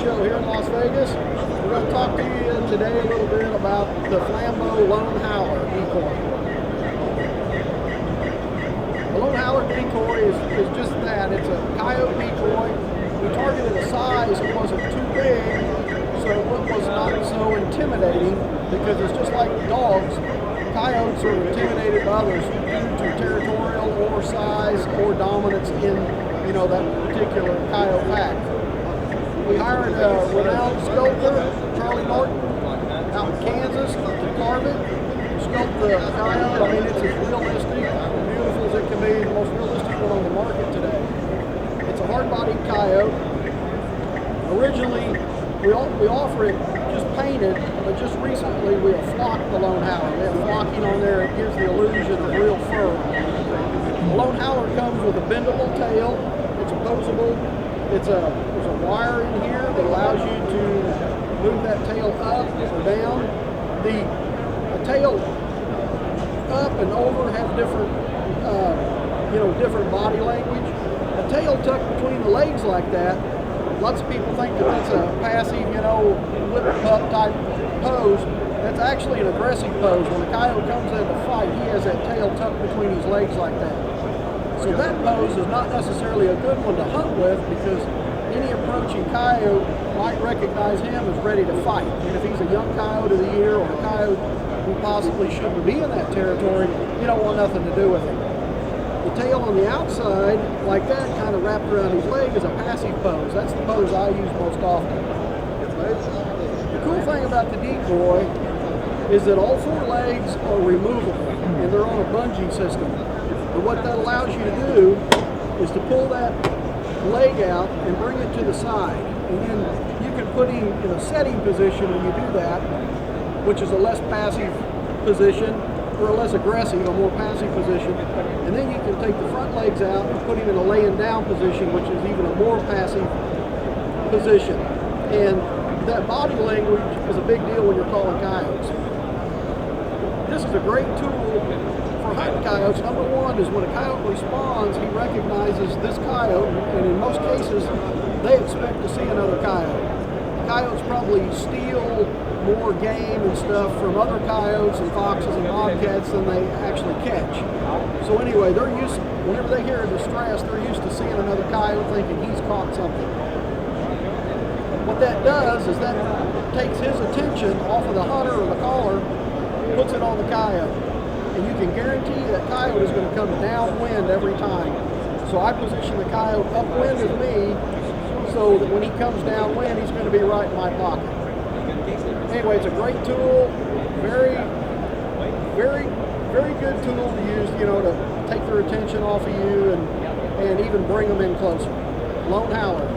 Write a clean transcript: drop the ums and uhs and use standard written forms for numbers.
Show here in Las Vegas. We're going to talk to you today a little bit about the Flambeau Lone Howler Decoy. The Lone Howler Decoy is just that. It's a coyote decoy. We targeted a size that wasn't too big, so it was not so intimidating, because it's just like dogs. Coyotes are intimidated by others due to territorial or size or dominance in, that particular coyote pack. We hired a renowned sculptor, Charlie Norton, out in Kansas to carve it, sculpt the coyote. I mean, it's as realistic and beautiful as it can be, the most realistic one on the market today. It's a hard-bodied coyote. Originally, we offer it just painted, but just recently we have flocked the Lone Howler. We have flocking on there. It gives the illusion of real fur. The Lone Howler comes with a bendable tail. It's opposable. There's a wire in here that allows you to move that tail up or down. The tail up and over have different, different body language. A tail tucked between the legs like that, lots of people think that that's a passive, lip pup type pose. That's actually an aggressive pose. When a coyote comes in to fight, he has that tail tucked between his legs like that. So that pose is not necessarily a good one to hunt with, because any approaching coyote might recognize him as ready to fight. And if he's a young coyote of the year or a coyote who possibly shouldn't be in that territory, you don't want nothing to do with him. The tail on the outside, like that, kind of wrapped around his leg, is a passive pose. That's the pose I use most often. The cool thing about the decoy is that all four legs are removable, and they're on a bungee system. But what that allows you to do is to pull that leg out and bring it to the side. And then you can put him in a setting position when you do that, which is a less passive position, or a less aggressive, a more passive position. And then you can take the front legs out and put him in a laying down position, which is even a more passive position. And that body language is a big deal when you're calling coyotes. This is a great tool for hunting coyotes. Number one is when a coyote responds, he recognizes this coyote, and in most cases, they expect to see another coyote. Coyotes probably steal more game and stuff from other coyotes and foxes and bobcats than they actually catch. So anyway, whenever they hear a distress, they're used to seeing another coyote thinking he's caught something. What that does is that takes his attention off of the hunter or the caller, puts it on the coyote. And you can guarantee that coyote is going to come downwind every time. So I position the coyote upwind of me, so that when he comes downwind, he's going to be right in my pocket. Anyway, it's a great tool, very, very, very good tool to use, to take their attention off of you and even bring them in closer. Lone Howler.